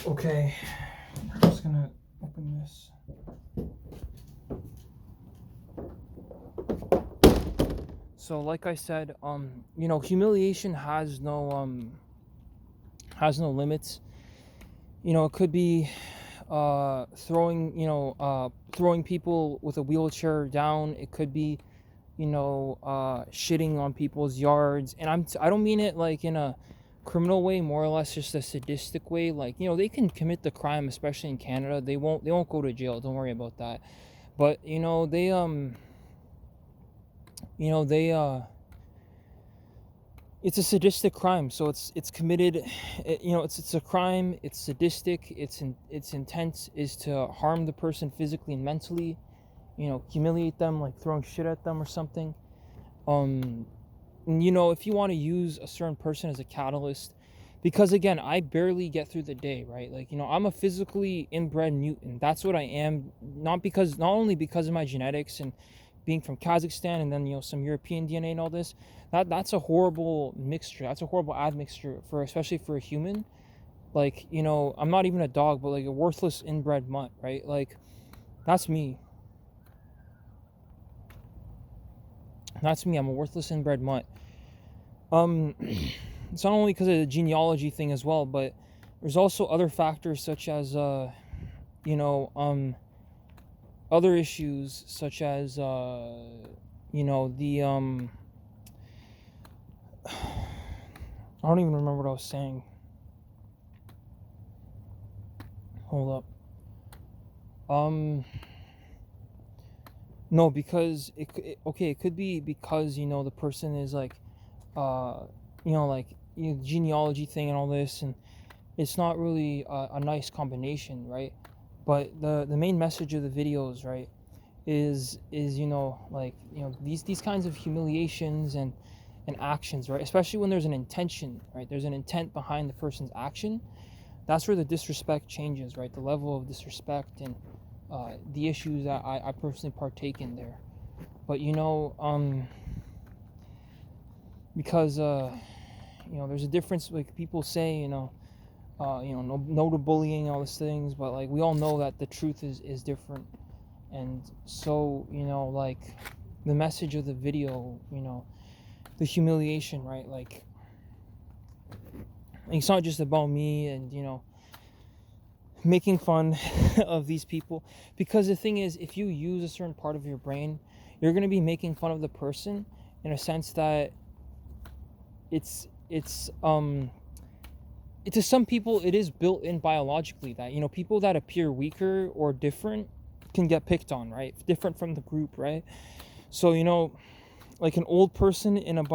Okay, I'm just gonna open this. So, like I said, humiliation has no limits. It could be throwing people with a wheelchair down. It could be shitting on people's yards, and I don't mean it like in a criminal way, more or less just a sadistic way. Like, they can commit the crime, especially in Canada. They won't go to jail. Don't worry about that. But they it's a sadistic crime, so it's committed. It's a crime. It's sadistic. Its intent is to harm the person physically and mentally. Humiliate them, like throwing shit at them or something. If you want to use a certain person as a catalyst, because again, I barely get through the day, right? Like, I'm a physically inbred mutant. That's what I am. Not only because of my genetics and being from Kazakhstan, and then some European DNA and all this. That's a horrible mixture. That's a horrible admixture especially for a human. Like, I'm not even a dog, but like a worthless inbred mutt, right? Like, that's me. That's me. I'm a worthless inbred mutt. It's not only because of the genealogy thing as well, but there's also other factors such as other issues such as the I don't even remember what I was saying. Hold up. No, because it could be because the person is like genealogy thing and all this, and it's not really a nice combination, right? But the main message of the videos, right, is these kinds of humiliations and actions, right, especially when there's an intention, right, there's an intent behind the person's action. That's where the disrespect changes, right, the level of disrespect and the issues that I personally partake in there. But because there's a difference. Like, people say no to bullying, all these things, but like we all know that the truth is different. And so like the message of the video, the humiliation, right, like it's not just about me and making fun of these people, because the thing is, if you use a certain part of your brain, you're going to be making fun of the person in a sense that it's to some people it is built in biologically that people that appear weaker or different can get picked on, right, different from the group, right? So like an old person in a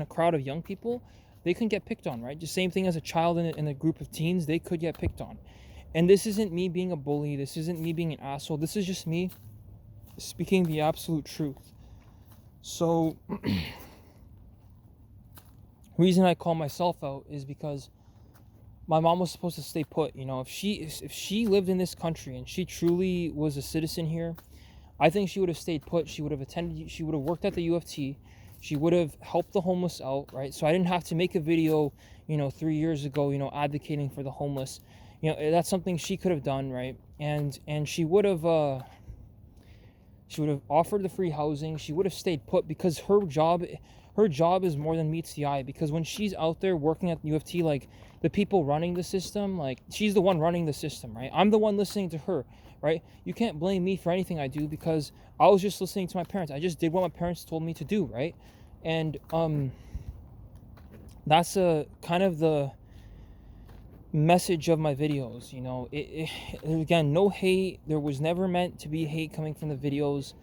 crowd of young people, they can get picked on, right? The same thing as a child in a group of teens, they could get picked on. And this isn't me being a bully, this isn't me being an asshole, this is just me speaking the absolute truth. So reason I call myself out is because my mom was supposed to stay put. If she lived in this country and she truly was a citizen here, I think she would have stayed put. She would have worked at the U of T. She would have helped the homeless out, right? So I didn't have to make a video 3 years ago advocating for the homeless. That's something she could have done, right? And she would have offered the free housing. She would have stayed put, because her job is more than meets the eye. Because when she's out there working at the U of T, like the people running the system, like she's the one running the system, right? I'm the one listening to her, right? You can't blame me for anything I do, because I was just listening to my parents. I just did what my parents told me to do, right? And that's a kind of the message of my videos. Again, no hate. There was never meant to be hate coming from the videos.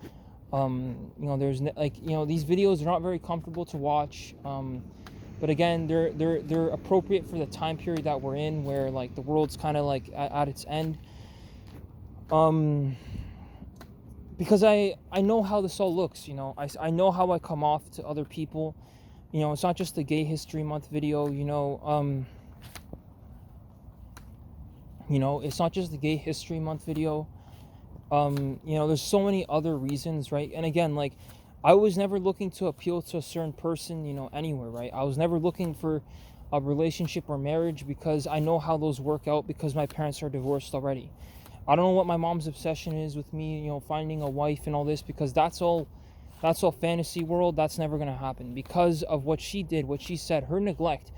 There's these videos are not very comfortable to watch, but again, they're appropriate for the time period that we're in, where like the world's kind of like at its end. Because I know how this all looks. I know how I come off to other people. It's not just the Gay History Month video. It's not just the Gay History Month video. There's so many other reasons, right? And again, like, I was never looking to appeal to a certain person, anywhere, right? I was never looking for a relationship or marriage, because I know how those work out because my parents are divorced already. I don't know what my mom's obsession is with me, finding a wife and all this, because that's all fantasy world. That's never going to happen because of what she did, what she said, her neglect.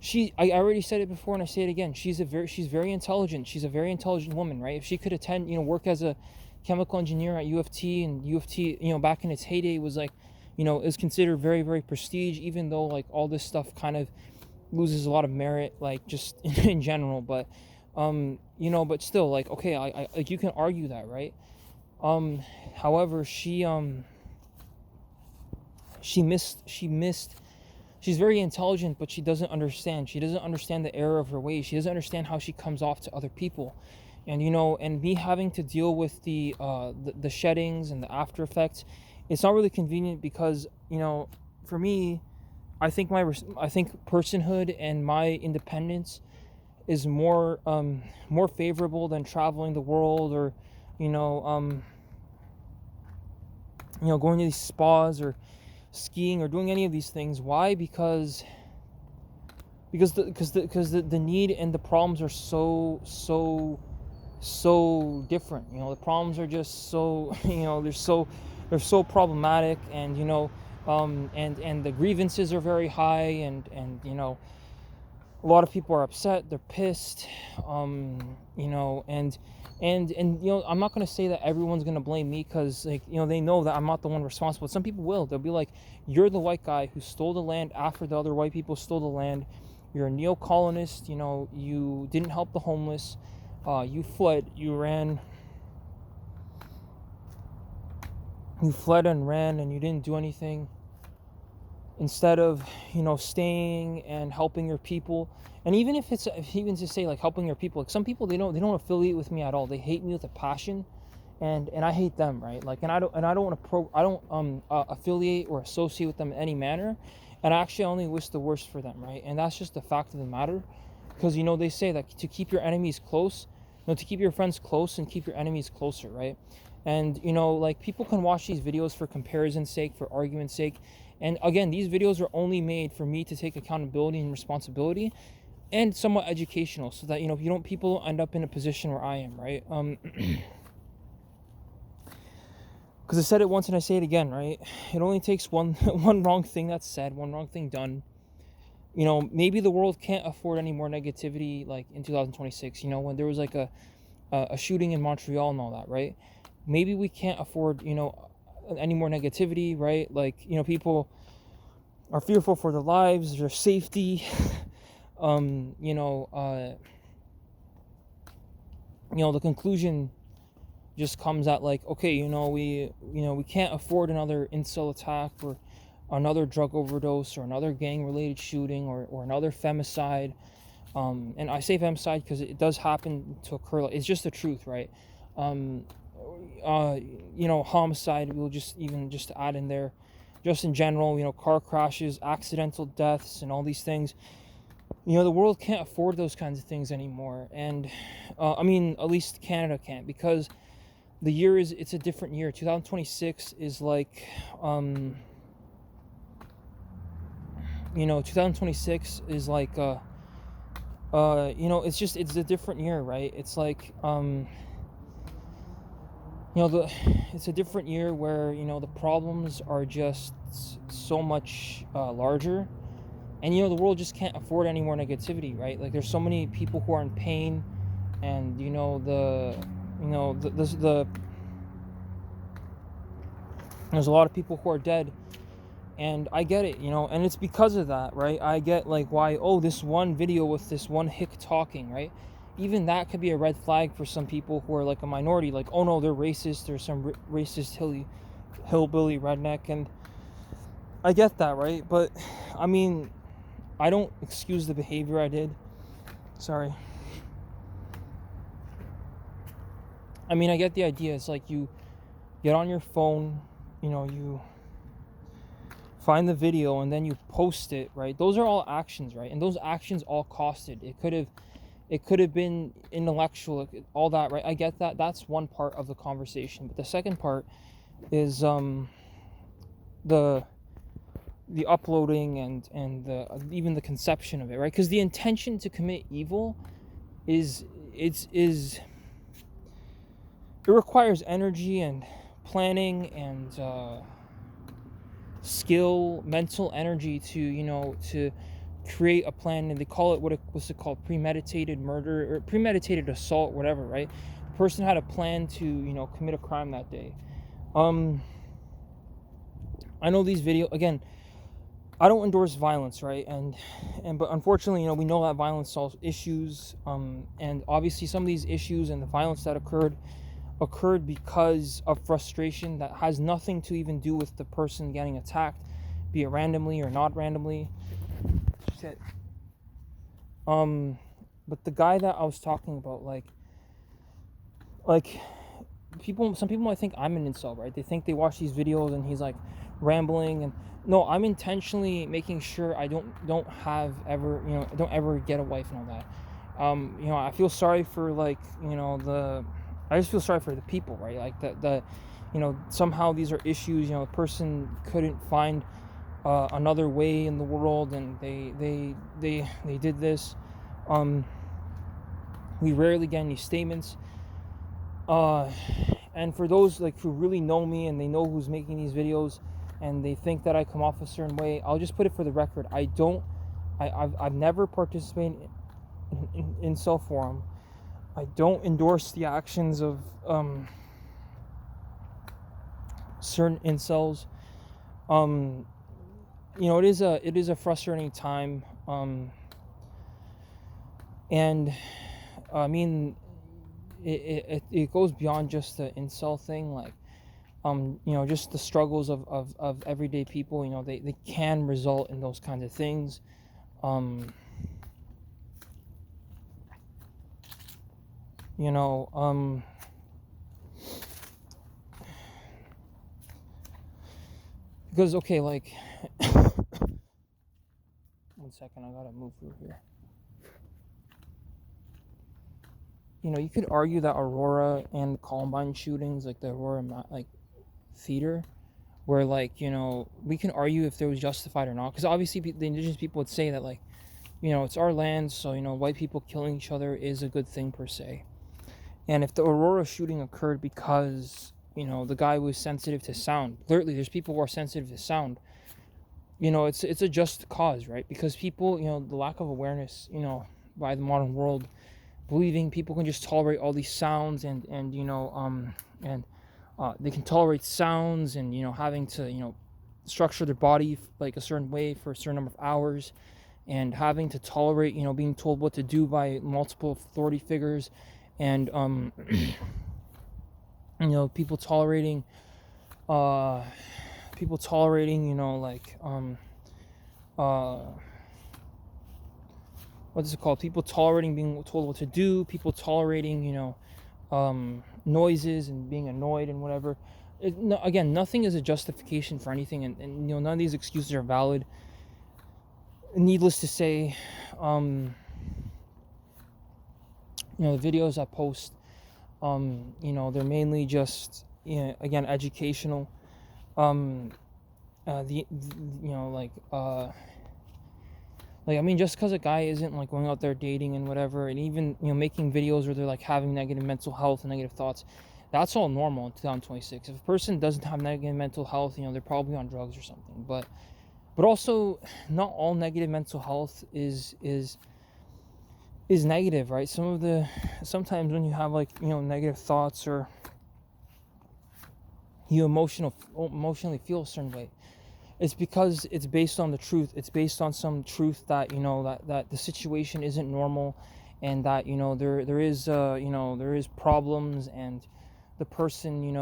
I already said it before and I say it again. She's very intelligent. She's a very intelligent woman, right? If she could attend, work as a chemical engineer at U of T, and U of T, back in its heyday was like, is considered very, very prestige, even though like all this stuff kind of loses a lot of merit, like just in general. But but still, like, okay, I like, you can argue that, right? However, she missed she's very intelligent, but she doesn't understand the error of her ways. She doesn't understand how she comes off to other people. And and me having to deal with the sheddings and the after effects, it's not really convenient, because for me, I think personhood and my independence is more favorable than traveling the world, or going to these spas or skiing or doing any of these things. Why? Because the need and the problems are so different. The problems are just so they're so problematic, and and the grievances are very high, and a lot of people are upset, they're pissed, and I'm not going to say that everyone's going to blame me, because they know that I'm not the one responsible. Some people will. They'll be like, you're the white guy who stole the land after the other white people stole the land. You're a neo-colonist. You didn't help the homeless. You fled, you fled and ran, and you didn't do anything, instead of staying and helping your people. And even to say like helping your people, like some people, they don't affiliate with me at all. They hate me with a passion, and I hate them, right? Like, and I don't want to affiliate or associate with them in any manner. And actually, I only wish the worst for them, right? And that's just the fact of the matter, because they say that to keep your enemies close, to keep your friends close and keep your enemies closer, right? And like, people can watch these videos for comparison's sake, for argument's sake. And again, these videos are only made for me to take accountability and responsibility, and somewhat educational, so that people end up in a position where I am, right? Because I said it once and I say it again, right? It only takes one wrong thing that's said, one wrong thing done. Maybe the world can't afford any more negativity, like in 2026. When there was like a shooting in Montreal and all that, right? Maybe we can't afford any more negativity, right? Like, people are fearful for their lives, their safety. The conclusion just comes at like, okay, we can't afford another incel attack, or another drug overdose, or another gang related shooting, or another femicide. And I say femicide because it does happen to occur. It's just the truth, right? Homicide, we'll just add in there, just in general, car crashes, accidental deaths, and all these things. The world can't afford those kinds of things anymore. And at least Canada can't, because it's a different year. 2026 is like 2026 is like it's a different year, right? It's like it's a different year where the problems are just so much larger, and the world just can't afford any more negativity, right? Like, there's so many people who are in pain, and there's a lot of people who are dead. And I get it, and it's because of that, right? I get like why, this one video with this one hick talking, right? Even that could be a red flag for some people who are like a minority, like, oh no, they're racist, there's some racist hillbilly redneck. And I get that, right? But I mean, I don't excuse the behavior I did. Sorry. I mean, I get the idea. It's like, you get on your phone, you find the video, and then you post it, right? Those are all actions, right? And those actions all costed. It could have been intellectual, all that, right? I get that. That's one part of the conversation. But the second part is the the uploading and the even the conception of it, right? Because the intention to commit evil is it requires energy and planning and skill, mental energy to create a plan. And they call it what's it called, premeditated murder or premeditated assault, whatever, right? The person had a plan to commit a crime that day. I know these videos, again, I don't endorse violence, right? But unfortunately, we know that violence solves issues. And obviously some of these issues and the violence that occurred because of frustration that has nothing to even do with the person getting attacked, be it randomly or not randomly. Shit. But the guy that I was talking about, like some people might think I'm an incel, right? They think they watch these videos and he's like rambling, and no, I'm intentionally making sure I don't ever get a wife and all that. I feel sorry for I just feel sorry for the people, right? Like the somehow these are issues. The person couldn't find another way in the world, and they did this. We rarely get any statements. And for those who really know me and they know who's making these videos, and they think that I come off a certain way, I'll just put it for the record. I've never participated in Incel Forum. I don't endorse the actions of certain incels. It is a frustrating time. And I mean, it goes beyond just the incel thing. Just the struggles of everyday people. They can result in those kinds of things. Because okay, one second, I gotta move through here. You could argue that Aurora and the Columbine shootings, like the Aurora theater, where we can argue if there was justified or not, because obviously the indigenous people would say that it's our land, so white people killing each other is a good thing per se. And if the Aurora shooting occurred because the guy was sensitive to sound, clearly there's people who are sensitive to sound, it's a just cause, right? Because people, the lack of awareness by the modern world, believing people can just tolerate all these sounds and they can tolerate sounds and having to structure their body a certain way for a certain number of hours, and having to tolerate being told what to do by multiple authority figures, and people tolerating what is it called? People tolerating being told what to do, people tolerating, noises and being annoyed and whatever. Again, nothing is a justification for anything, and none of these excuses are valid. Needless to say, the videos I post, they're mainly just, again, educational. Just because a guy isn't going out there dating and whatever, and even making videos where they're having negative mental health and negative thoughts, that's all normal in 2026. If a person doesn't have negative mental health, they're probably on drugs or something. But also, not all negative mental health is negative, right? Sometimes when you have negative thoughts, or you emotionally feel a certain way, it's because it's based on the truth. It's based on some truth that that the situation isn't normal, and that there is problems, and the person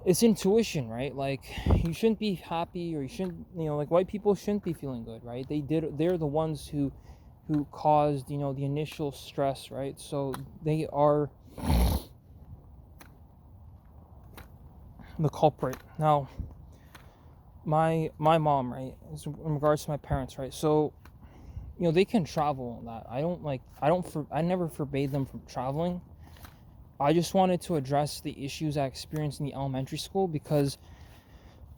it's intuition, right? You shouldn't be happy, or you shouldn't white people shouldn't be feeling good, right? They're the ones who caused the initial stress, right? So they are the culprit. Now, my mom, right, in regards to my parents, right, so they can travel and that. I never forbade them from traveling. I just wanted to address the issues I experienced in the elementary school, because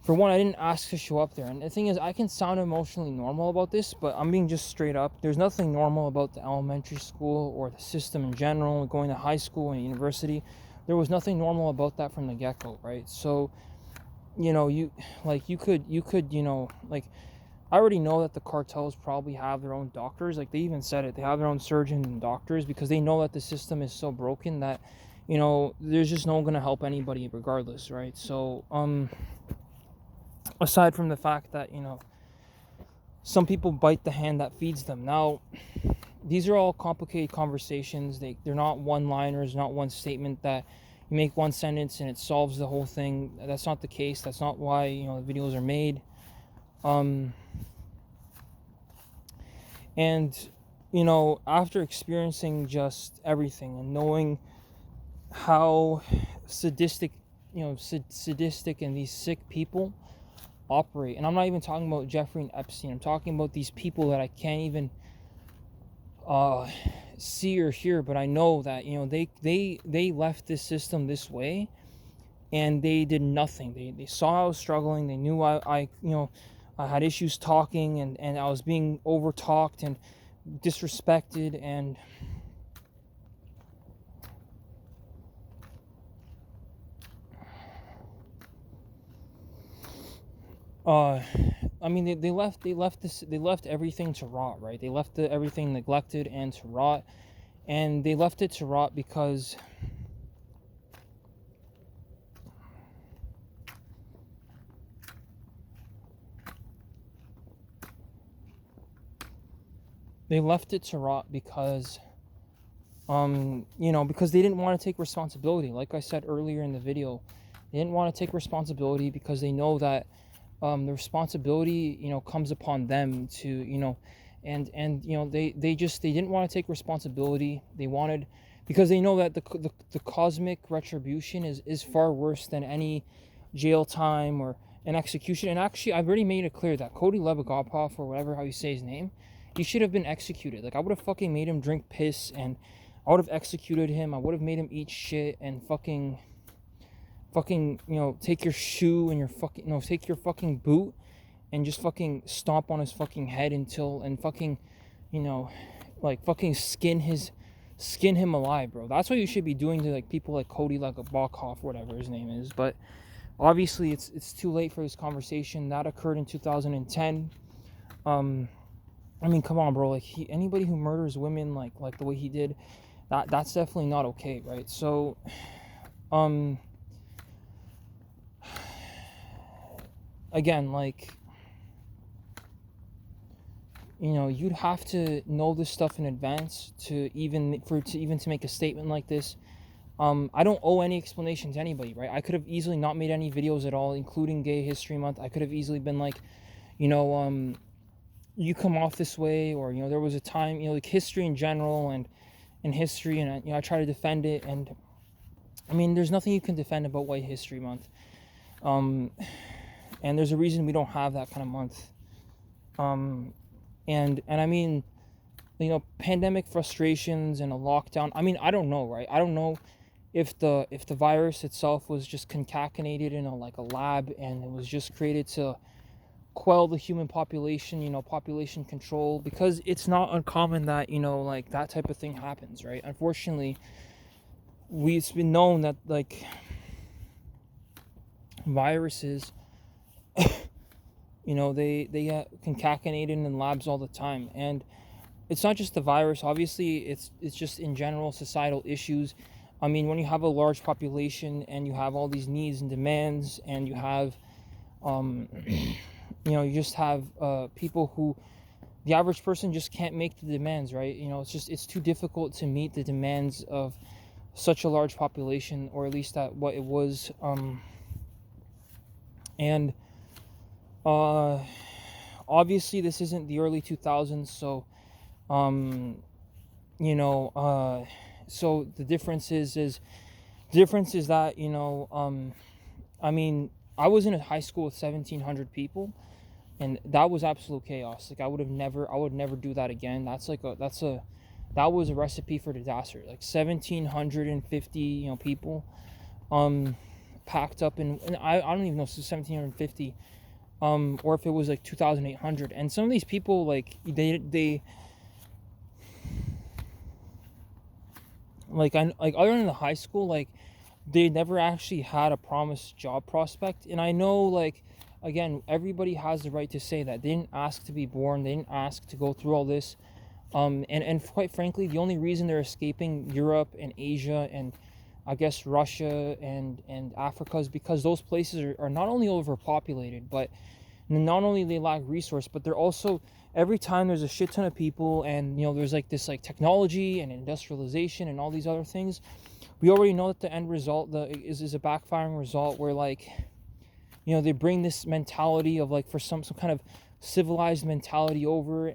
for one, I didn't ask to show up there. And the thing is, I can sound emotionally normal about this, but I'm being just straight up. There's nothing normal about the elementary school or the system in general, going to high school and university. There was nothing normal about that from the get-go, right? So, you could, I already know that the cartels probably have their own doctors. Like, they even said it. They have their own surgeons and doctors because they know that the system is so broken that, there's just no one going to help anybody regardless, right? So, aside from the fact that, some people bite the hand that feeds them. Now, these are all complicated conversations. They're not one-liners, not one statement that you make one sentence and it solves the whole thing. That's not the case. That's not why, the videos are made. And, after experiencing just everything and knowing how sadistic and these sick people operate, and I'm not even talking about Jeffrey and Epstein, I'm talking about these people that I can't even see or hear, but I know that, they left this system this way, and they did nothing. They saw I was struggling. They knew I had issues talking, and I was being over talked and disrespected, and they left everything to rot, right? They left everything neglected and to rot, and they left it to rot because because they didn't want to take responsibility. Like I said earlier in the video, they didn't want to take responsibility because they know that the responsibility, comes upon them to, they didn't want to take responsibility. They wanted, because they know that the cosmic retribution is far worse than any jail time or an execution. And actually, I've already made it clear that Cody Lebogopov, or whatever how you say his name, he should have been executed. Like, I would have fucking made him drink piss, and I would have executed him. I would have made him eat shit and fucking, take your shoe and your fucking, take your fucking boot and just fucking stomp on his fucking head and fucking, fucking skin him alive, bro. That's what you should be doing to, like, people like Cody Lebogopov, whatever his name is. But obviously it's too late for this conversation. That occurred in 2010. Come on, bro. Like, anybody who murders women like the way he did, that's definitely not okay, right? So, again, you'd have to know this stuff in advance to make a statement like this. I don't owe any explanation to anybody, right? I could have easily not made any videos at all, including Gay History Month. I could have easily been like, you come off this way, or, there was a time, like history in general and history, and I try to defend it. And there's nothing you can defend about White History Month. And there's a reason we don't have that kind of month. Pandemic frustrations and a lockdown. I don't know, right? I don't know if the virus itself was just concatenated in a lab, and it was just created to quell the human population, population control, because it's not uncommon that, that type of thing happens, right? Unfortunately, it's been known that, viruses, they get concatenated in labs all the time. And it's not just the virus. Obviously, it's just in general societal issues. When you have a large population and you have all these needs and demands, and you have you just have people who, the average person just can't make the demands, right? It's too difficult to meet the demands of such a large population, or at least that what it was. Obviously this isn't the early 2000s, so so the difference is that, I was in a high school with 1,700 people, and that was absolute chaos. I would never do that again. That was a recipe for disaster. 1,750, people, packed up and I don't even know if it's 1750, or if it was like 2800. And some of these people, like they like, I like, other than the high school, like they never actually had a promised job prospect. And I know, like, again, everybody has the right to say that they didn't ask to be born, they didn't ask to go through all this. And quite frankly, the only reason they're escaping Europe and Asia and I guess Russia and Africa is because those places are not only overpopulated, but not only they lack resource, but they're also, every time there's a shit ton of people and there's like this like technology and industrialization and all these other things, we already know that the end result is a backfiring result where, like, they bring this mentality of, like, for some kind of civilized mentality over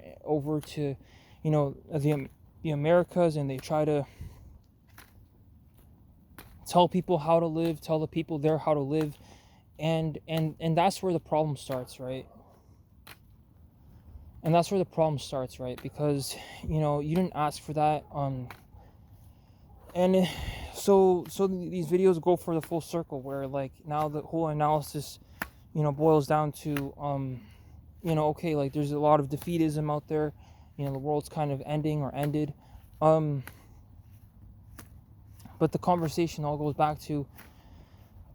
to the Americas, and they try to tell people how to live, tell the people there how to live, and that's where the problem starts, right? And that's where the problem starts, right? Because you didn't ask for that. And so these videos go for the full circle, where, like, now the whole analysis boils down to okay, like, there's a lot of defeatism out there, the world's kind of ending or ended, but the conversation all goes back to,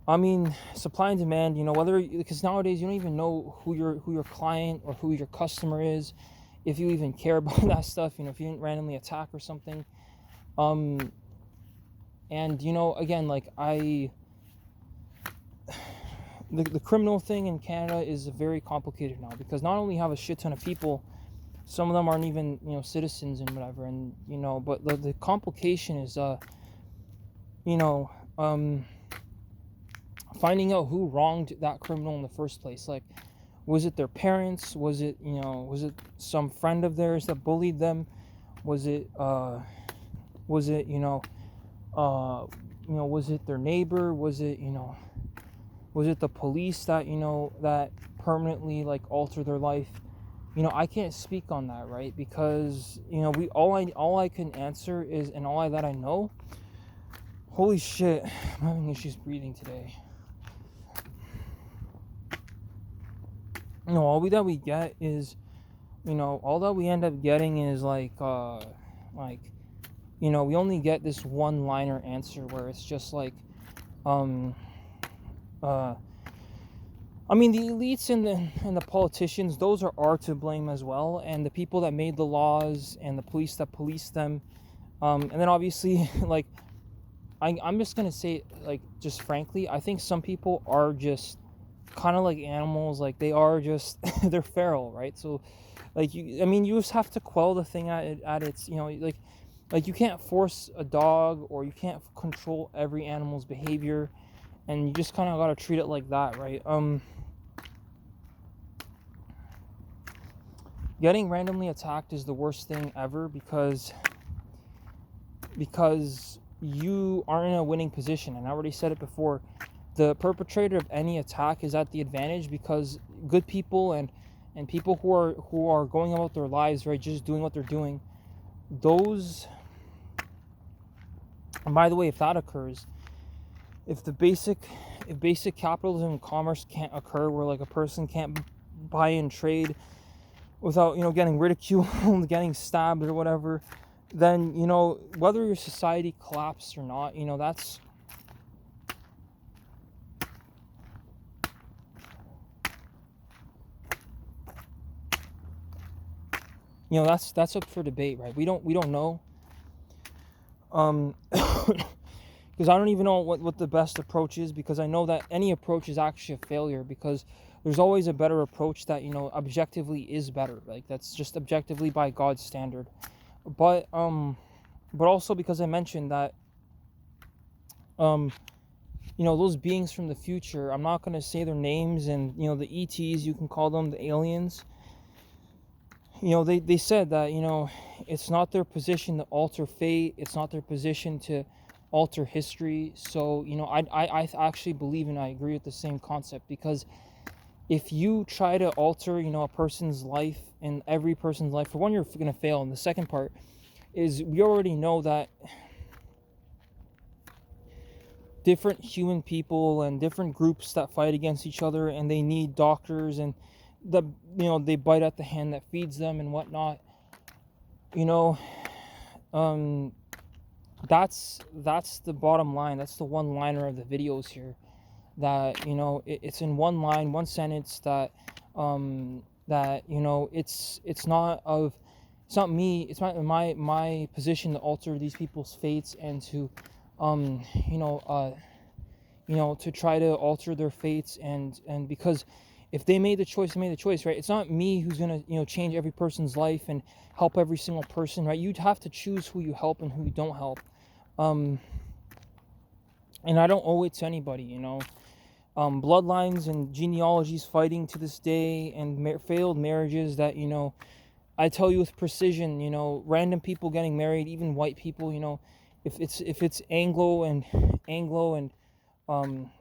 I mean, supply and demand, whether, because nowadays you don't even know who your client or who your customer is, if you even care about that stuff, if you didn't randomly attack or something. And again, like, the criminal thing in Canada is very complicated now, because not only have a shit ton of people, some of them aren't even citizens and whatever, and but the complication is finding out who wronged that criminal in the first place. Like, was it their parents? Was it some friend of theirs that bullied them? Was it was it their neighbor? Was it the police that that permanently, like, alter their life? I can't speak on that, right? Because all I can answer is, and that I know, holy shit, I'm having issues breathing today. All that we get is, all that we end up getting is like we only get this one-liner answer where it's just like, I mean, the elites and the politicians, those are to blame as well, and the people that made the laws and the police that police them, and then obviously, like, I'm just gonna say, like, just frankly, I think some people are just kind of like animals, like, they are just they're feral, right? So, like, you just have to quell the thing at its, like you can't force a dog, or you can't control every animal's behavior, and you just kind of gotta treat it like that, right? Getting randomly attacked is the worst thing ever, because you are in a winning position, and I already said it before. The perpetrator of any attack is at the advantage, because good people and people who are going about their lives, right, just doing what they're doing, those. And by the way, if that occurs, if basic capitalism and commerce can't occur, where, like, a person can't buy and trade without getting ridiculed, getting stabbed or whatever, then whether your society collapses or not, that's that's up for debate, right? We don't know, because I don't even know what the best approach is, because I know that any approach is actually a failure, because there's always a better approach that objectively is better, like, that's just objectively by God's standard. But also, because I mentioned that those beings from the future, I'm not going to say their names, and the ETs, you can call them the aliens, they said that it's not their position to alter fate, it's not their position to alter history. So I actually believe, and I agree with the same concept, because if you try to alter a person's life, and every person's life, for one, you're going to fail, and the second part is, we already know that different human people and different groups that fight against each other, and they need doctors, and the they bite at the hand that feeds them and whatnot. You know, um, that's the bottom line. That's the one liner of the videos here. That it's in one line, one sentence, that it's not me. It's not my position to alter these people's fates and to um you know uh to try to alter their fates, and because if they made the choice, they made the choice, right? It's not me who's gonna change every person's life and help every single person, right? You'd have to choose who you help and who you don't help. um and I don't owe it to anybody. Bloodlines and genealogies fighting to this day, and failed marriages that I tell you with precision. Random people getting married, even white people. If it's Anglo and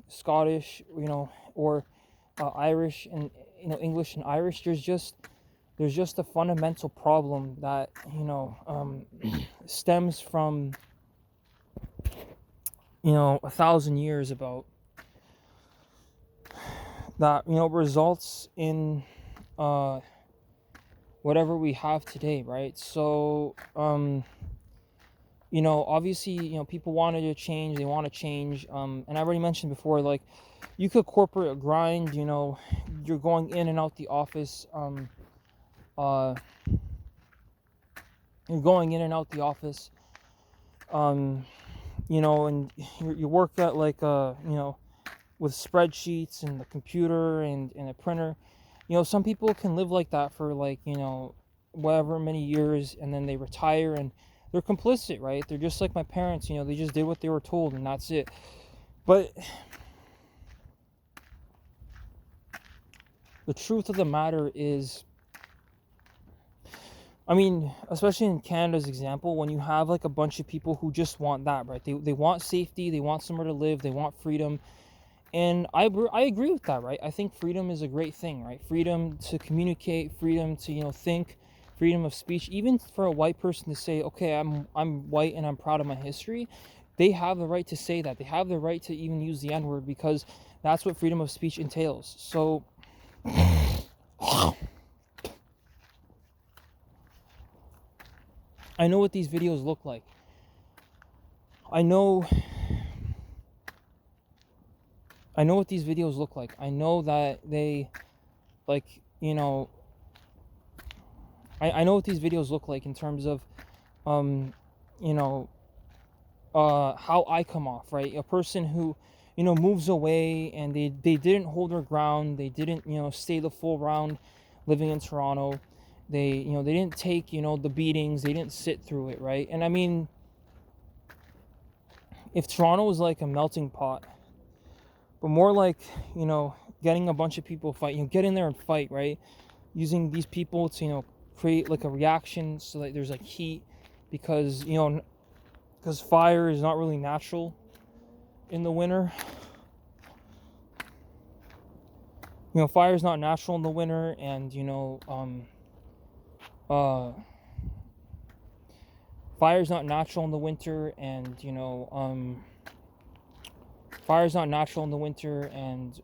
Scottish, or Irish and English and Irish, there's just a fundamental problem that stems from 1,000 years about that results in whatever we have today, right? So obviously people wanted to change, they want to change, and I already mentioned before, like, you could corporate grind. You're going in and out the office, uh you're going in and out the office, and you work at, like, with spreadsheets and the computer and a printer. Some people can live like that for, like, whatever many years, and then they retire and they're complicit, right? They're just like my parents. They just did what they were told, and that's it. But the truth of the matter is, I mean, especially in Canada's example, when you have, like, a bunch of people who just want that, right? They want safety, they want somewhere to live, they want freedom. And I agree with that, right? I think freedom is a great thing, right? Freedom to communicate, freedom to think, freedom of speech. Even for a white person to say, okay, I'm white and I'm proud of my history, they have the right to say that. They have the right to even use the N-word, because that's what freedom of speech entails. So I know what these videos look like. I know what these videos look like. I know that they, like, I know what these videos look like in terms of you know how I come off, right? A person who moves away, and they didn't hold their ground, they didn't stay the full round living in Toronto. They didn't take the beatings, they didn't sit through it, right? And I mean, if Toronto was like a melting pot, but more like getting a bunch of people fight, get in there and fight, right? Using these people to create like a reaction, so that there's like heat, because because fire is not really natural in the winter. Fire is not natural in the winter, and fire is not natural in the winter, and fire is not natural in the winter, and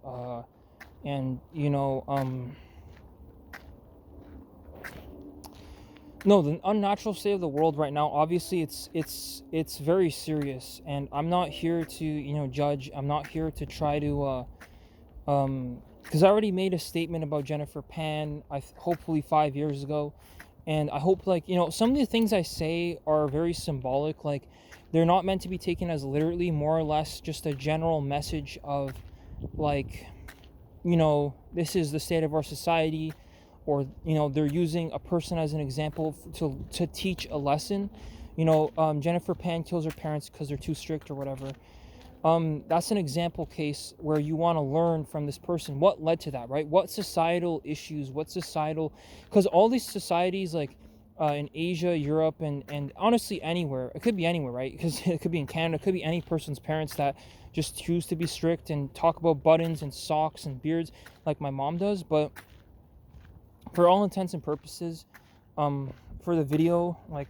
no, the unnatural state of the world right now, obviously it's very serious, and I'm not here to judge. I'm not here to try to because I already made a statement about Jennifer Pan, hopefully 5 years ago, and I hope, like, some of the things I say are very symbolic. Like, they're not meant to be taken as literally, more or less just a general message of, like, this is the state of our society, or they're using a person as an example to teach a lesson. Jennifer Pan kills her parents because they're too strict or whatever. That's an example case where you want to learn from this person what led to that, right? What societal issues, because all these societies, like, in Asia, Europe, and honestly anywhere, it could be anywhere, right? Because it could be in Canada, it could be any person's parents that just choose to be strict and talk about buttons and socks and beards like my mom does. But for all intents and purposes, for the video, like,